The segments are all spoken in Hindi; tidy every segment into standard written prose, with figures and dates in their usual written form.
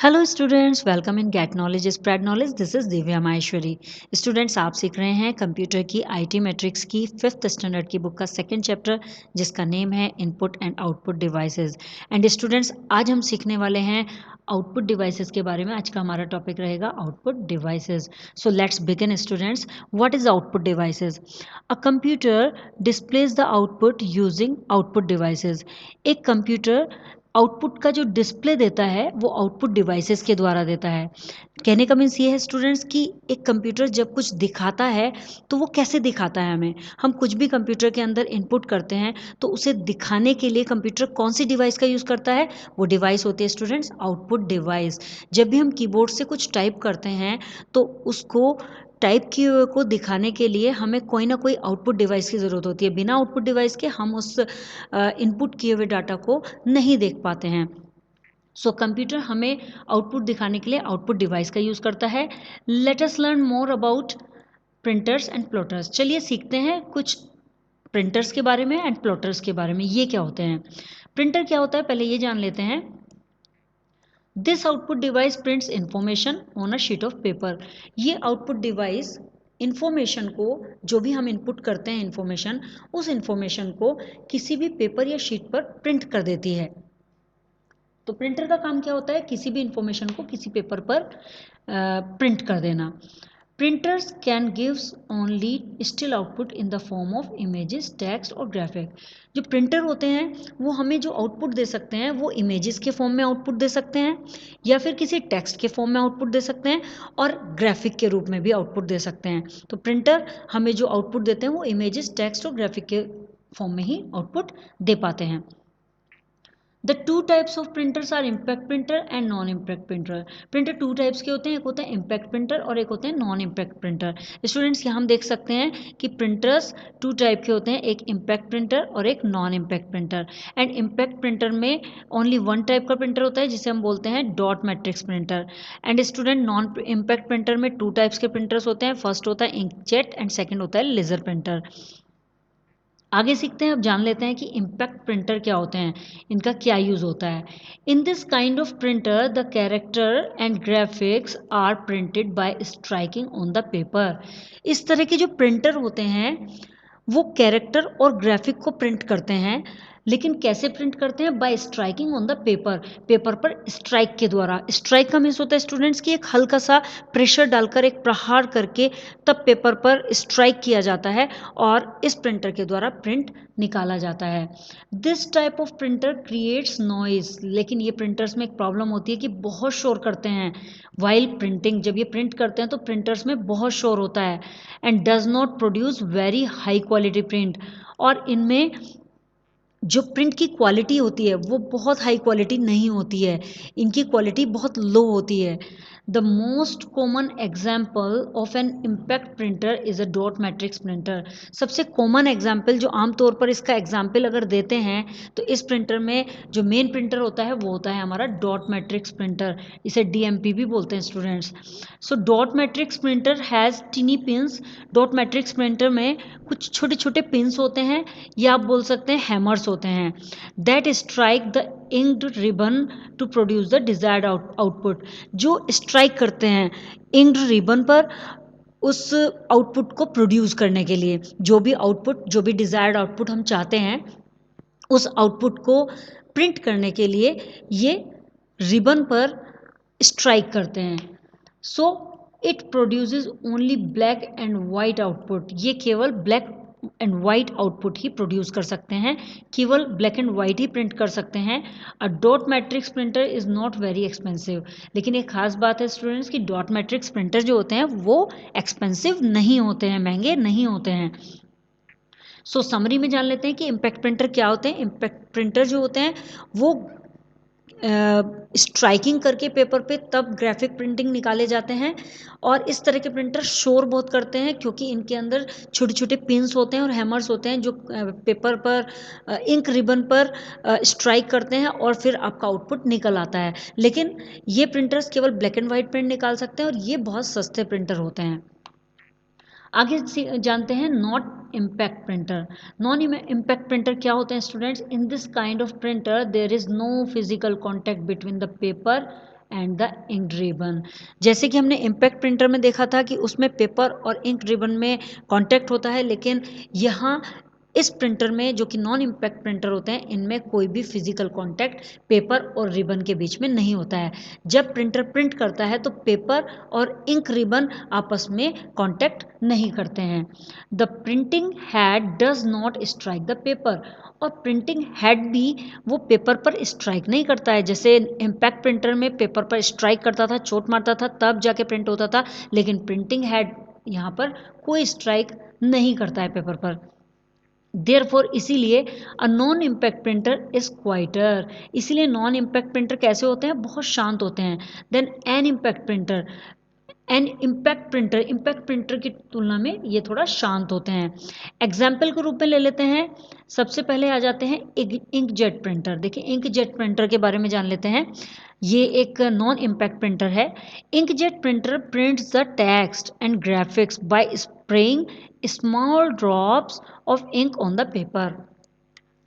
Hello students, welcome in get knowledge spread knowledge. This is Divya Maheshwari. Students, आप सीख रहे हैं कंप्यूटर की आईटी मैट्रिक्स की 5th स्टैंडर्ड की बुक का सेकंड चैप्टर, जिसका नेम है input and output devices. And students, आज हम सीखने वाले हैं आउटपुट डिवाइसेस के बारे में। आज का हमारा टॉपिक रहेगा output devices. So let's begin students. What is output devices? A computer displays the output using output devices. एक कंप्यूटर आउटपुट का जो डिस्प्ले देता है वो आउटपुट डिवाइसेस के द्वारा देता है। कहने का मीन्स ये है स्टूडेंट्स कि एक कंप्यूटर जब कुछ दिखाता है तो वो कैसे दिखाता है हमें। हम कुछ भी कंप्यूटर के अंदर इनपुट करते हैं तो उसे दिखाने के लिए कंप्यूटर कौन सी डिवाइस का यूज़ करता है? वो डिवाइस होती है स्टूडेंट्स आउटपुट डिवाइस। जब भी हम कीबोर्ड से कुछ टाइप करते हैं तो उसको टाइप किए हुए को दिखाने के लिए हमें कोई ना कोई आउटपुट डिवाइस की ज़रूरत होती है। बिना आउटपुट डिवाइस के हम उस इनपुट किए हुए डाटा को नहीं देख पाते हैं। सो कंप्यूटर हमें आउटपुट दिखाने के लिए आउटपुट डिवाइस का यूज़ करता है। Let us learn more about printers and plotters. चलिए सीखते हैं कुछ प्रिंटर्स के बारे में एंड प्लॉटर्स के बारे में। ये क्या होते हैं? प्रिंटर क्या होता है पहले ये जान लेते हैं। This output device prints information on a sheet of paper. ये आउटपुट डिवाइस इंफॉर्मेशन को, जो भी हम इनपुट करते हैं इंफॉर्मेशन, उस इंफॉर्मेशन को किसी भी पेपर या शीट पर प्रिंट कर देती है। तो प्रिंटर का काम क्या होता है? किसी भी इंफॉर्मेशन को किसी पेपर पर प्रिंट कर देना। Printers can gives only still output in the form of images, text और ग्राफिक। जो प्रिंटर होते हैं वो हमें जो आउटपुट दे सकते हैं वो इमेजेस के फॉर्म में आउटपुट दे सकते हैं, या फिर किसी टेक्स्ट के फॉर्म में आउटपुट दे सकते हैं, और ग्राफिक के रूप में भी आउटपुट दे सकते हैं। तो प्रिंटर हमें जो आउटपुट देते हैं वो इमेजेस, टेक्स्ट और ग्राफिक के फॉर्म में ही आउटपुट दे पाते हैं। The two types of printers are impact printer and non impact printer. Printer two types के होते हैं, एक होता है इम्पैक्ट प्रिंटर और एक होते हैं नॉन इम्पैक्ट प्रिंटर। स्टूडेंट्स, यहाँ हम देख सकते हैं कि प्रिंटर्स टू टाइप के होते हैं, एक इम्पैक्ट प्रिंटर और एक non impact printer. And impact printer में ओनली वन टाइप का प्रिंटर होता है जिसे हम बोलते हैं dot matrix printer. And student, non impact printer में टू टाइप्स के प्रिंटर्स होते हैं। फर्स्ट होता है इंकजेट एंड सेकेंड होता है लेजर प्रिंटर। आगे सीखते हैं, अब जान लेते हैं कि इम्पैक्ट प्रिंटर क्या होते हैं, इनका क्या यूज़ होता है। In this kind of printer the character and graphics are printed by striking on the paper. इस तरह के जो प्रिंटर होते हैं वो कैरेक्टर और ग्राफिक को प्रिंट करते हैं, लेकिन कैसे प्रिंट करते हैं? Bye striking on the paper. Paper पर स्ट्राइक के द्वारा। स्ट्राइक का मीन्स होता है स्टूडेंट्स की एक हल्का सा प्रेशर डालकर, एक प्रहार करके तब पेपर पर स्ट्राइक किया जाता है और इस प्रिंटर के द्वारा प्रिंट निकाला जाता है। This type of printer creates noise. लेकिन ये प्रिंटर्स में एक प्रॉब्लम होती है कि बहुत शोर करते हैं वाइल प्रिंटिंग। जब ये प्रिंट करते हैं तो प्रिंटर्स में बहुत शोर होता है। And does not produce very high quality print. और इनमें जो प्रिंट की क्वालिटी होती है वो बहुत हाई क्वालिटी नहीं होती है, इनकी क्वालिटी बहुत लो होती है। The most common example of N impact printer is a dot matrix printer. सबसे कॉमन एग्जाम्पल, जो आमतौर पर इसका एग्जाम्पल अगर देते हैं तो इस प्रिंटर में जो मेन प्रिंटर होता है वो होता है हमारा डॉट मैट्रिक्स प्रिंटर। इसे डीएमपी भी बोलते हैं students. So dot matrix printer has टिनी pins. Dot matrix printer में कुछ छोटे छोटे पिंस होते हैं, या आप बोल सकते हैं हैमर्स होते हैं, that strike the inked ribbon to produce the desired output. जो स्ट्राइक करते हैं इंक्ड रिबन पर उस आउटपुट को प्रोड्यूस करने के लिए, जो भी आउटपुट, जो भी डिजायर्ड आउटपुट हम चाहते हैं उस आउटपुट को प्रिंट करने के लिए ये रिबन पर स्ट्राइक करते हैं। So it produces only black and white output. ये केवल black and white output he produce कर सकते हैं, केवल black and white he print कर सकते हैं। A dot matrix printer is not very expensive. लेकिन एक खास बात है स्टूडेंट्स कि डॉट मैट्रिक्स प्रिंटर जो होते हैं वो एक्सपेंसिव नहीं होते हैं, महंगे नहीं होते हैं। सो समरी में जान लेते हैं कि इम्पैक्ट प्रिंटर क्या होते हैं। इम्पैक्ट प्रिंटर जो होते हैं वो स्ट्राइकिंग करके पेपर पे तब ग्राफिक प्रिंटिंग निकाले जाते हैं। और इस तरह के प्रिंटर शोर बहुत करते हैं क्योंकि इनके अंदर छोटे छोटे पिंस होते हैं और हैमर्स होते हैं जो पेपर पर इंक रिबन पर स्ट्राइक करते हैं और फिर आपका आउटपुट निकल आता है। लेकिन ये प्रिंटर्स केवल ब्लैक एंड वाइट प्रिंट निकाल सकते हैं और ये बहुत सस्ते प्रिंटर होते हैं। आगे जानते हैं not impact printer. Non impact printer क्या होते हैं students? In this kind of printer there is no physical contact between the paper and the ink ribbon. जैसे कि हमने इम्पैक्ट प्रिंटर में देखा था कि उसमें पेपर और इंक रिबन में कांटेक्ट होता है, लेकिन यहाँ इस प्रिंटर में जो कि नॉन इम्पैक्ट प्रिंटर होते हैं, इनमें कोई भी फिजिकल कांटेक्ट पेपर और रिबन के बीच में नहीं होता है। जब प्रिंटर प्रिंट करता है तो पेपर और इंक रिबन आपस में कांटेक्ट नहीं करते हैं। The printing head does not strike the paper, और प्रिंटिंग हेड भी वो पेपर पर स्ट्राइक नहीं करता है। जैसे इम्पैक्ट प्रिंटर में पेपर पर स्ट्राइक करता था, चोट मारता था, तब जाके प्रिंट होता था, लेकिन प्रिंटिंग हेड यहाँ पर कोई स्ट्राइक नहीं करता है पेपर पर। देयरफॉर इसीलिए a non impact printer is quieter, इसीलिए नॉन इम्पैक्ट प्रिंटर कैसे होते हैं, बहुत शांत होते हैं। Then an impact printer, an impact printer, impact printer की तुलना में ये थोड़ा शांत होते हैं। एग्जाम्पल के रूप में ले लेते हैं, सबसे पहले आ जाते हैं इंकजेट प्रिंटर। देखिए इंकजेट प्रिंटर के बारे में जान लेते हैं। ये एक नॉन इम्पैक्ट प्रिंटर है। Inkjet printer prints the text and graphics by spraying small drops of ink on the paper.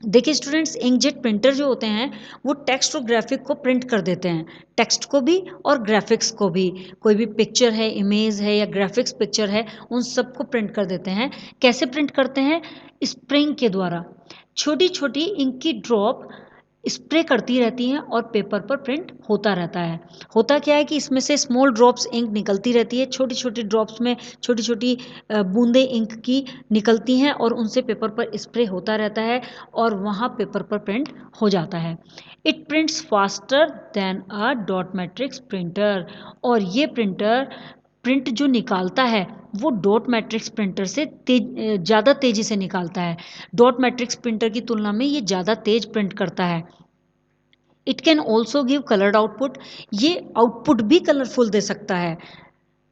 देखिए स्टूडेंट्स, इंकजेट प्रिंटर जो होते हैं वो टेक्स्ट और ग्राफिक को प्रिंट कर देते हैं, टेक्स्ट को भी और ग्राफिक्स को भी। कोई भी पिक्चर है, इमेज है या ग्राफिक्स पिक्चर है, उन सबको प्रिंट कर देते हैं। कैसे प्रिंट करते हैं? स्प्रेइंग के द्वारा। छोटी छोटी इंक की ड्रॉप स्प्रे करती रहती हैं और पेपर पर प्रिंट होता रहता है। होता क्या है कि इसमें से स्मॉल ड्रॉप्स इंक निकलती रहती है, छोटी छोटी ड्रॉप्स में छोटी छोटी बूंदे इंक की निकलती हैं और उनसे पेपर पर स्प्रे होता रहता है और वहाँ पेपर पर प्रिंट हो जाता है। It prints faster than a dot matrix printer, और ये प्रिंटर प्रिंट जो निकालता है वो डॉट मैट्रिक्स प्रिंटर से ज़्यादा तेज़ी से निकालता है। डॉट मैट्रिक्स प्रिंटर की तुलना में ये ज़्यादा तेज़ प्रिंट करता है। It can also give coloured output, ये आउटपुट भी कलरफुल दे सकता है।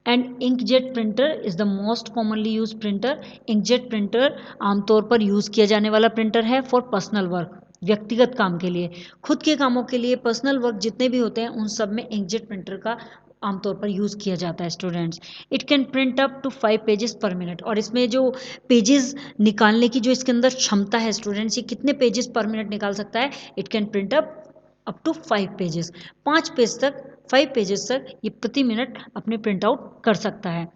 And inkjet printer is the most commonly use printer. Inkjet printer आमतौर पर यूज़ किया जाने वाला प्रिंटर है फॉर पर्सनल वर्क, व्यक्तिगत काम के लिए, खुद के कामों के लिए, पर्सनल वर्क जितने भी होते हैं उन सब में इंकजेट प्रिंटर का आमतौर पर यूज़ किया जाता है students. It can print up to 5 pages per minute, और इसमें जो पेजेस निकालने की जो इसके अंदर क्षमता है स्टूडेंट्स, ये कितने पेजेस पर मिनट निकाल सकता है? It can print up to 5 pages, 5 page तक, 5 पेजेस तक ये प्रति मिनट अपने प्रिंट आउट कर सकता है।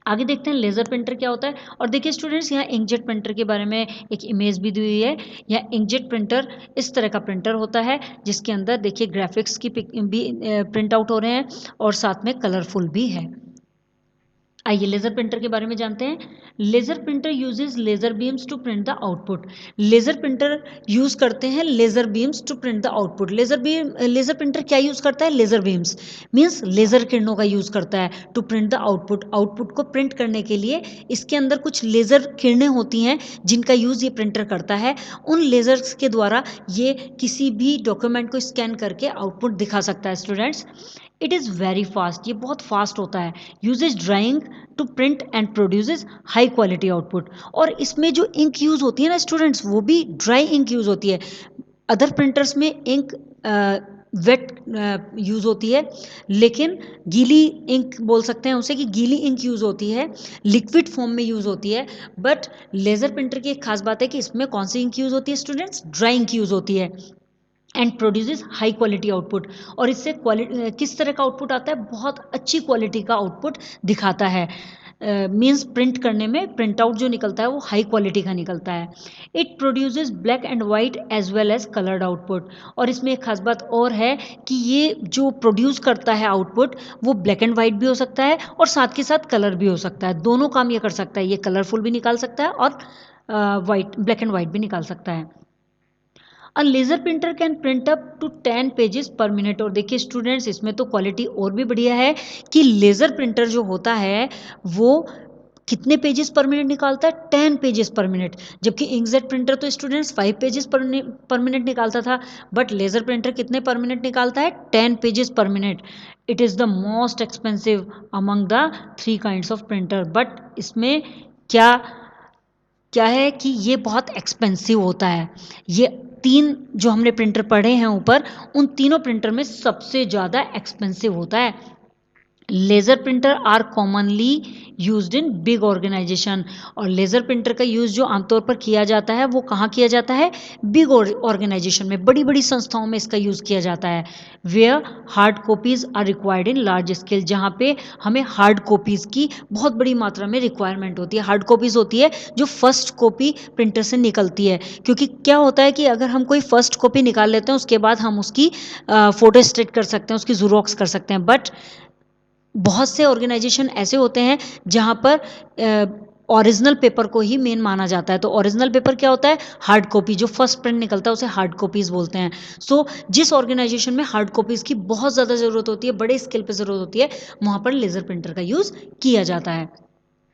आगे देखते हैं लेज़र प्रिंटर क्या होता है। और देखिए स्टूडेंट्स, यहाँ इंकजेट प्रिंटर के बारे में एक इमेज भी दी हुई है। यह इंकजेट प्रिंटर इस तरह का प्रिंटर होता है जिसके अंदर देखिए ग्राफिक्स की भी प्रिंट आउट हो रहे हैं और साथ में कलरफुल भी है। आइए लेज़र प्रिंटर के बारे में जानते हैं। Laser printer uses laser beams to print the output. Laser printer use करते हैं laser beams to print the output. Laser printer क्या यूज़ करता है? लेज़र बीम्स मीन्स लेज़र किरणों का यूज़ करता है to print the output. Output को प्रिंट करने के लिए इसके अंदर कुछ लेज़र किरणें होती हैं जिनका यूज़ ये प्रिंटर करता है। उन लेज़र्स के द्वारा ये किसी भी डॉक्यूमेंट को स्कैन करके आउटपुट दिखा सकता है students. It is very fast, ये बहुत फास्ट होता है। Uses drawing to print and produces high quality output. और इसमें जो इंक यूज़ होती है ना स्टूडेंट्स, वो भी ड्राई इंक यूज़ होती है। अदर प्रिंटर्स में इंक वेट यूज़ होती है, लेकिन गीली इंक बोल सकते हैं उसे कि गीली इंक यूज़ होती है, लिक्विड फॉर्म में यूज़ होती है। बट लेज़र प्रिंटर की एक खास बात है कि इसमें कौन सी इंक यूज़ होती है स्टूडेंट्स? ड्राई इंक यूज़ होती है and produces high quality output. और इससे किस तरह का आउटपुट आता है? बहुत अच्छी क्वालिटी का आउटपुट दिखाता है। मीन्स प्रिंट करने में प्रिंट आउट जो निकलता है वो हाई क्वालिटी का निकलता है। It produces black and white as well as coloured output. और इसमें एक खास बात और है कि ये जो प्रोड्यूस करता है आउटपुट वो ब्लैक एंड वाइट भी हो सकता है और साथ के साथ कलर भी हो सकता है। दोनों काम ये कर सकता है, ये कलरफुल भी निकाल सकता है और वाइट, ब्लैक एंड वाइट भी निकाल सकता है। A laser printer can print up to 10 pages per minute. और देखिए स्टूडेंट्स, इसमें तो क्वालिटी और भी बढ़िया है कि लेज़र प्रिंटर जो होता है वो कितने पेजेस पर मिनट निकालता है? 10 पेजेस पर मिनट। जबकि इंकजेट प्रिंटर तो स्टूडेंट्स 5 पेजेस पर मिनट निकालता था, बट लेज़र प्रिंटर कितने पर मिनट निकालता है? 10 pages per minute. It is the most expensive among the 3 kinds of printer. But इसमें क्या क्या है कि ये बहुत एक्सपेंसिव होता है। ये 3 जो हमने प्रिंटर पढ़े हैं ऊपर, उन तीनों प्रिंटर में सबसे ज़्यादा एक्सपेंसिव होता है। Laser printer are commonly used in big organization. और लेज़र प्रिंटर का यूज़ जो आमतौर पर किया जाता है वो कहाँ किया जाता है? बिग ऑर्गेनाइजेशन में, बड़ी बड़ी संस्थाओं में इसका यूज़ किया जाता है। Where hard copies are required in large scale, जहाँ पे हमें हार्ड कॉपीज़ की बहुत बड़ी मात्रा में रिक्वायरमेंट होती है। हार्ड कॉपीज़ होती है जो फर्स्ट कॉपी प्रिंटर से निकलती है, क्योंकि क्या होता है कि अगर हम कोई फर्स्ट कॉपी निकाल लेते हैं उसके बाद हम उसकी फ़ोटो स्टेट कर सकते हैं, उसकी ज़ेरॉक्स कर सकते हैं। बट बहुत से ऑर्गेनाइजेशन ऐसे होते हैं जहाँ पर ओरिजिनल पेपर को ही मेन माना जाता है। तो ओरिजिनल पेपर क्या होता है? हार्ड कॉपी, जो फर्स्ट प्रिंट निकलता है उसे हार्ड कॉपीज़ बोलते हैं। सो जिस ऑर्गेनाइजेशन में हार्ड कॉपीज़ की बहुत ज़्यादा ज़रूरत होती है, बड़े स्केल पे ज़रूरत होती है, वहाँ पर लेज़र प्रिंटर का यूज़ किया जाता है।